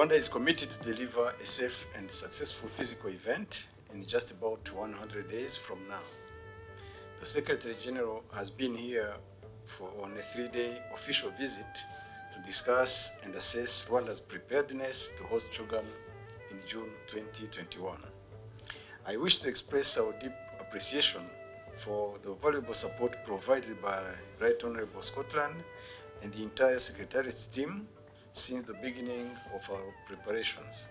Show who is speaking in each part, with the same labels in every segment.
Speaker 1: Rwanda is committed to deliver a safe and successful physical event in just about 100 days from now. The Secretary General has been here on a 3-day official visit to discuss and assess Rwanda's preparedness to host CHOGM in June 2021. I wish to express our deep appreciation for the valuable support provided by Right Honorable Scotland and the entire Secretariat team since the beginning of our preparations.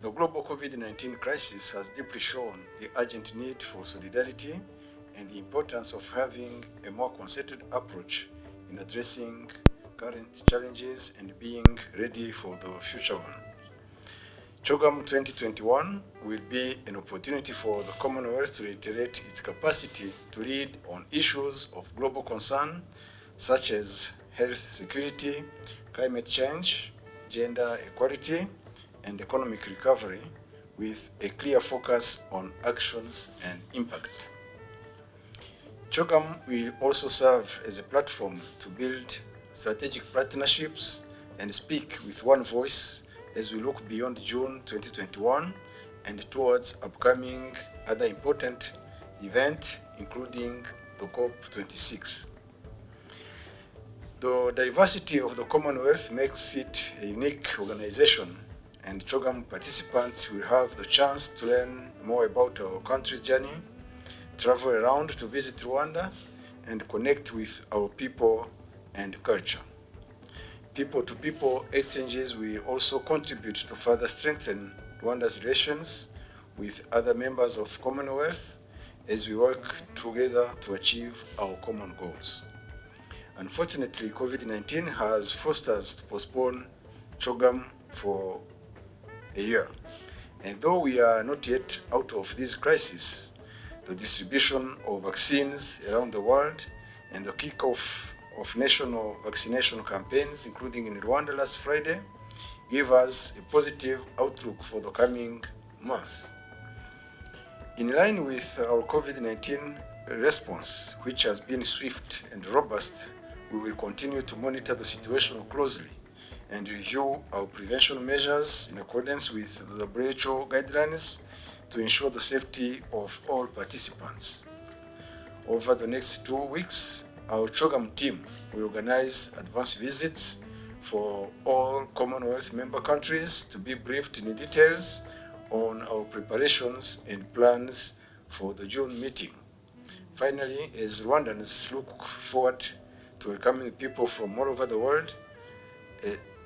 Speaker 1: The global COVID-19 crisis has deeply shown the urgent need for solidarity and the importance of having a more concerted approach in addressing current challenges and being ready for the future one. CHOGM 2021 will be an opportunity for the Commonwealth to reiterate its capacity to lead on issues of global concern such as health security, climate change, gender equality, and economic recovery, with a clear focus on actions and impact. CHOGM will also serve as a platform to build strategic partnerships and speak with one voice as we look beyond June 2021 and towards upcoming other important events, including the COP26. The diversity of the Commonwealth makes it a unique organization, and CHOGM participants will have the chance to learn more about our country's journey, travel around to visit Rwanda, and connect with our people and culture. People-to-people exchanges will also contribute to further strengthen Rwanda's relations with other members of Commonwealth as we work together to achieve our common goals. Unfortunately, COVID-19 has forced us to postpone CHOGM for a year. And though we are not yet out of this crisis, the distribution of vaccines around the world and the kickoff of national vaccination campaigns, including in Rwanda last Friday, give us a positive outlook for the coming months. In line with our COVID-19 response, which has been swift and robust, we will continue to monitor the situation closely and review our prevention measures in accordance with the WHO guidelines to ensure the safety of all participants. Over the next 2 weeks, our CHOGM team will organize advance visits for all Commonwealth member countries to be briefed in details on our preparations and plans for the June meeting. Finally, as Rwandans look forward to welcoming people from all over the world,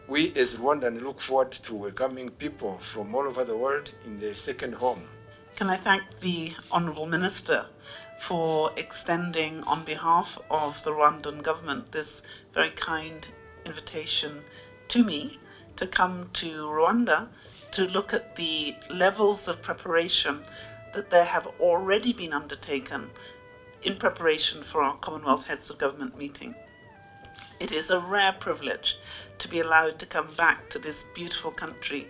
Speaker 1: we as Rwandans look forward to welcoming people from all over the world in their second home.
Speaker 2: Can I thank the Honourable Minister for extending on behalf of the Rwandan government this very kind invitation to me to come to Rwanda to look at the levels of preparation that there have already been undertaken in preparation for our Commonwealth Heads of Government meeting. It is a rare privilege to be allowed to come back to this beautiful country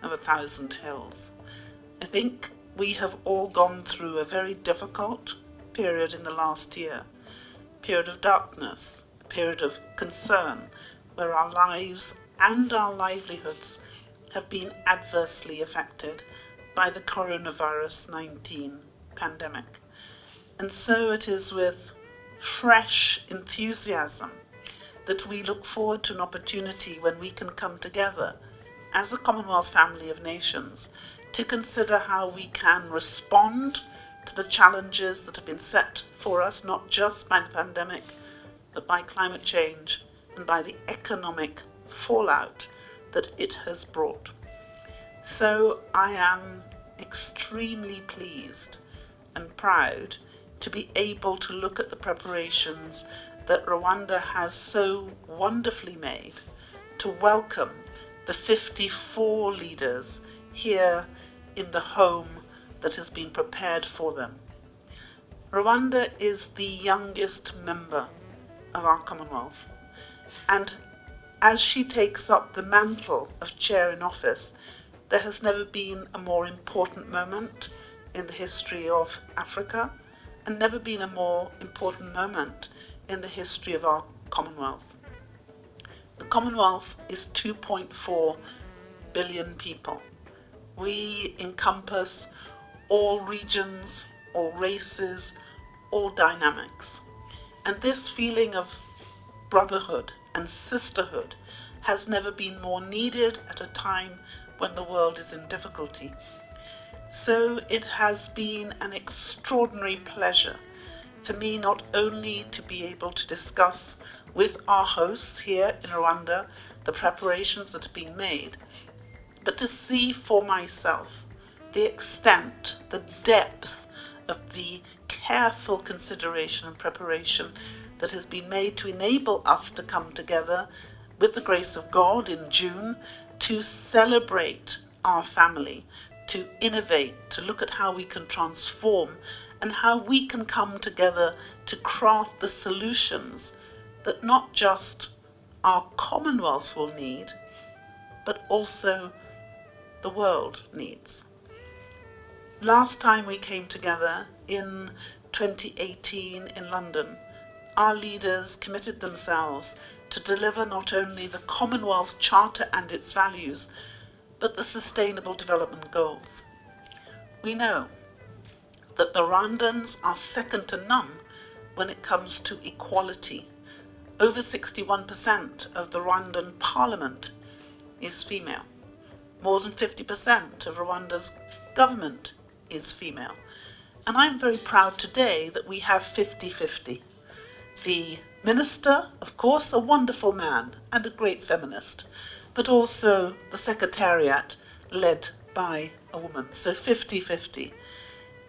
Speaker 2: of 1,000 hills. I think we have all gone through a very difficult period in the last year, a period of darkness, a period of concern, where our lives and our livelihoods have been adversely affected by the coronavirus 19 pandemic. And so it is with fresh enthusiasm that we look forward to an opportunity when we can come together as a Commonwealth family of nations to consider how we can respond to the challenges that have been set for us, not just by the pandemic, but by climate change and by the economic fallout that it has brought. So I am extremely pleased and proud to be able to look at the preparations that Rwanda has so wonderfully made to welcome the 54 leaders here in the home that has been prepared for them. Rwanda is the youngest member of our Commonwealth, and as she takes up the mantle of chair in office, there has never been a more important moment in the history of Africa, and never been a more important moment in the history of our Commonwealth. The Commonwealth is 2.4 billion people. We encompass all regions, all races, all dynamics. And this feeling of brotherhood and sisterhood has never been more needed at a time when the world is in difficulty. So it has been an extraordinary pleasure for me not only to be able to discuss with our hosts here in Rwanda the preparations that have been made, but to see for myself the extent, the depth of the careful consideration and preparation that has been made to enable us to come together with the grace of God in June to celebrate our family, to innovate, to look at how we can transform and how we can come together to craft the solutions that not just our commonwealths will need, but also the world needs. Last time we came together in 2018 in London, our leaders committed themselves to deliver not only the Commonwealth Charter and its values, but the Sustainable Development Goals. We know that the Rwandans are second to none when it comes to equality. Over 61% of the Rwandan parliament is female. More than 50% of Rwanda's government is female. And I'm very proud today that we have 50-50. The minister, of course, a wonderful man and a great feminist, but also the secretariat led by a woman, so 50-50.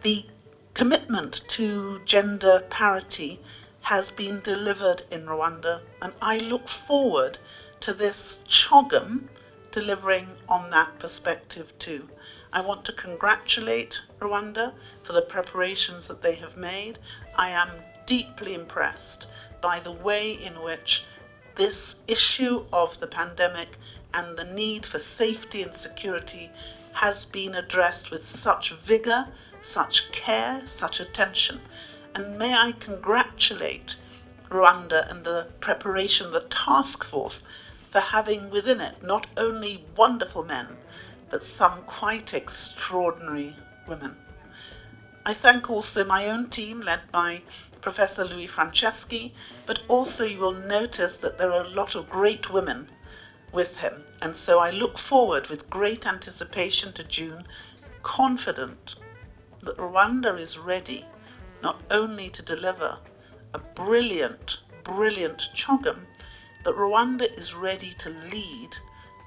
Speaker 2: The commitment to gender parity has been delivered in Rwanda, and I look forward to this CHOGM delivering on that perspective too. I want to congratulate Rwanda for the preparations that they have made. I am deeply impressed by the way in which this issue of the pandemic and the need for safety and security has been addressed with such vigour, such care, such attention. And may I congratulate Rwanda and the preparation, the task force, for having within it not only wonderful men, but some quite extraordinary women. I thank also my own team led by Professor Louis Franceschi, but also you will notice that there are a lot of great women with him. And so I look forward with great anticipation to June, confident that Rwanda is ready not only to deliver a brilliant, brilliant CHOGM, but Rwanda is ready to lead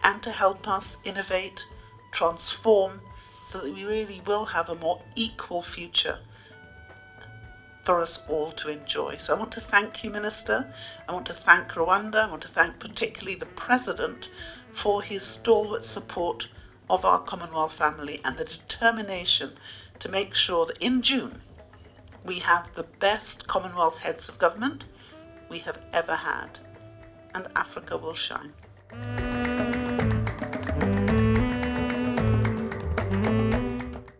Speaker 2: and to help us innovate, transform, so that we really will have a more equal future for us all to enjoy. So I want to thank you, Minister. I want to thank Rwanda. I want to thank particularly the President for his stalwart support of our Commonwealth family and the determination to make sure that in June we have the best Commonwealth heads of government we have ever had, and Africa will shine.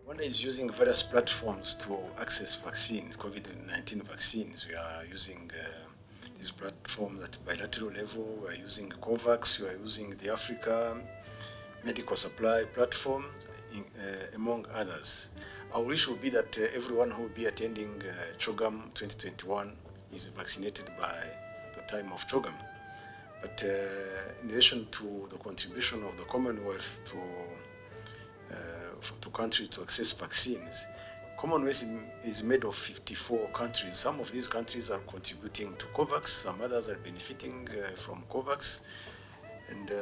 Speaker 1: Rwanda is using various platforms to access vaccines, COVID-19 vaccines. We are using these platforms at bilateral level. We are using COVAX. We are using the Africa Medical Supply Platform, among others. Our wish will be that everyone who will be attending CHOGM 2021 is vaccinated by the time of CHOGM. But in addition to the contribution of the Commonwealth to countries to access vaccines, Commonwealth is made of 54 countries. Some of these countries are contributing to COVAX, some others are benefiting from COVAX. And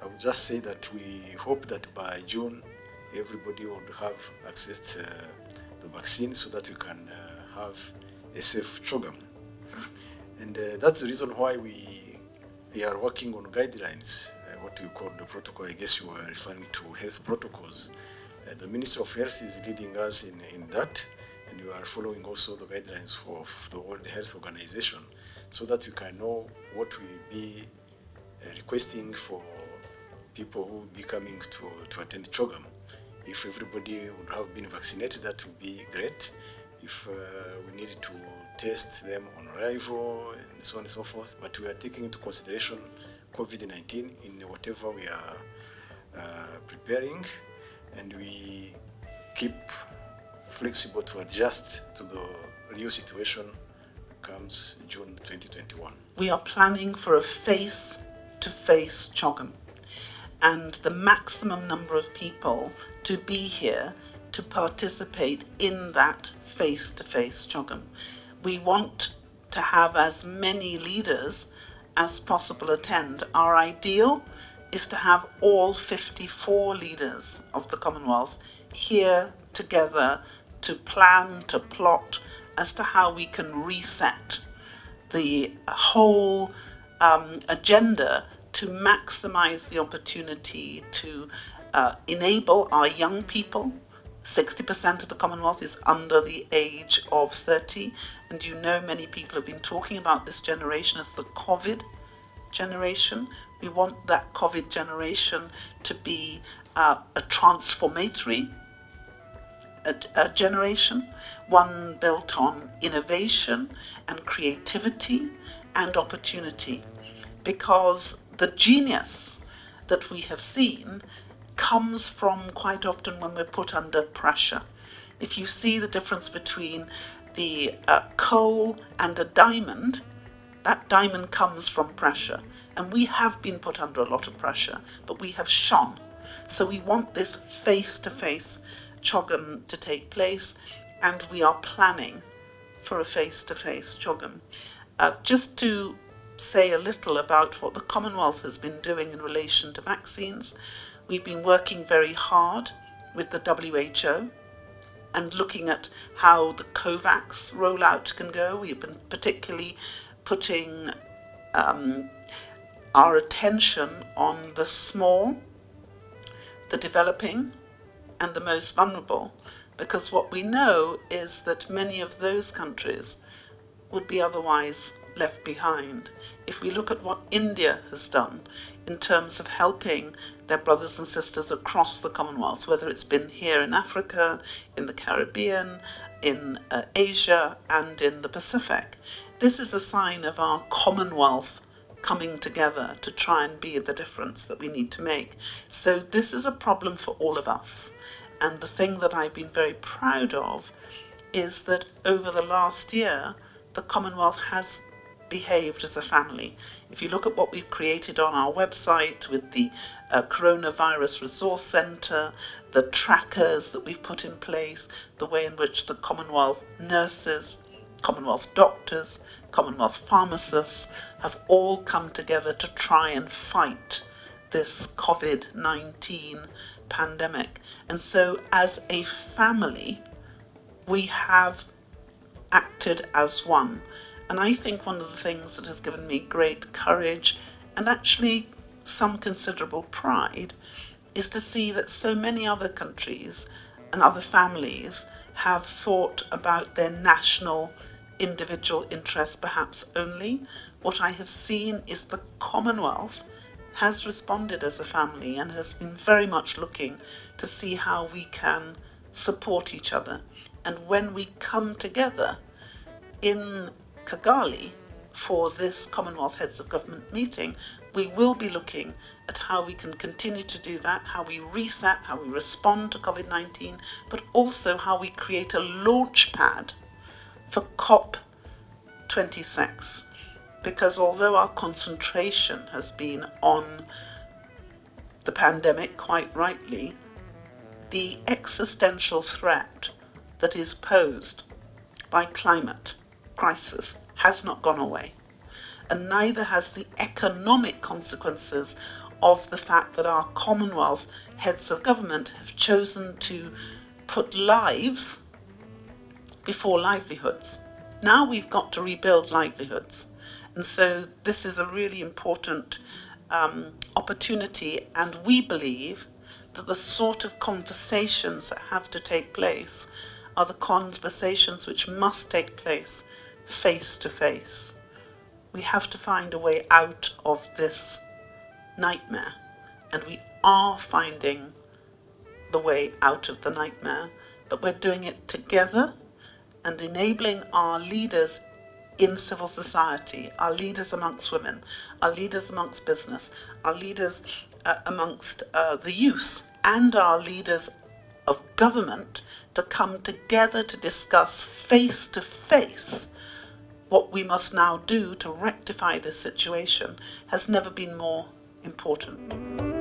Speaker 1: I would just say that we hope that by June, everybody would have access to the vaccine so that we can have a safe CHOGM. And that's the reason why we are working on guidelines, what we call the protocol. I guess you are referring to health protocols. The Ministry of Health is leading us in that, and we are following also the guidelines of the World Health Organization so that we can know what we will be requesting for people who will be coming to attend CHOGM. If everybody would have been vaccinated, that would be great. If we need to test them on arrival and so on and so forth, but we are taking into consideration COVID-19 in whatever we are preparing, and we keep flexible to adjust to the new situation comes June 2021.
Speaker 2: We are planning for a face-to-face CHOGM, and the maximum number of people to be here to participate in that face-to-face CHOGM. We want to have as many leaders as possible attend. Our ideal is to have all 54 leaders of the Commonwealth here together to plan, to plot as to how we can reset the whole agenda to maximize the opportunity to enable our young people. 60% of the Commonwealth is under the age of 30, and you know many people have been talking about this generation as the COVID generation. We want that COVID generation to be a transformatory a generation, one built on innovation and creativity and opportunity, because the genius that we have seen comes from quite often when we're put under pressure. If you see the difference between the coal and a diamond, that diamond comes from pressure, and we have been put under a lot of pressure, but we have shone. So we want this face-to-face CHOGM to take place, and we are planning for a face-to-face CHOGM. Just to say a little about what the Commonwealth has been doing in relation to vaccines, we've been working very hard with the WHO and looking at how the COVAX rollout can go. We've been particularly putting our attention on the small, the developing, and the most vulnerable, because what we know is that many of those countries would be otherwise left behind. If we look at what India has done in terms of helping their brothers and sisters across the Commonwealth, whether it's been here in Africa, in the Caribbean, in Asia, and in the Pacific, this is a sign of our Commonwealth coming together to try and be the difference that we need to make. So this is a problem for all of us. And the thing that I've been very proud of is that over the last year, the Commonwealth has behaved as a family. If you look at what we've created on our website with the Coronavirus Resource Centre, the trackers that we've put in place, the way in which the Commonwealth nurses, Commonwealth doctors, Commonwealth pharmacists have all come together to try and fight this COVID-19 pandemic. And so as a family, we have acted as one. And I think one of the things that has given me great courage and actually some considerable pride is to see that so many other countries and other families have thought about their national individual interests perhaps only. What I have seen is the Commonwealth has responded as a family and has been very much looking to see how we can support each other. And when we come together in Kigali for this Commonwealth Heads of Government meeting, we will be looking at how we can continue to do that, how we reset, how we respond to COVID-19, but also how we create a launch pad for COP26. Because although our concentration has been on the pandemic, quite rightly, the existential threat that is posed by climate crisis has not gone away. And neither has the economic consequences of the fact that our Commonwealth heads of government have chosen to put lives before livelihoods. Now we've got to rebuild livelihoods. And so this is a really important opportunity, and we believe that the sort of conversations that have to take place are the conversations which must take place face to face. We have to find a way out of this nightmare, and we are finding the way out of the nightmare, but we're doing it together and enabling our leaders in civil society, our leaders amongst women, our leaders amongst business, our leaders amongst the youth and our leaders of government to come together to discuss face to face what we must now do to rectify this situation has never been more important.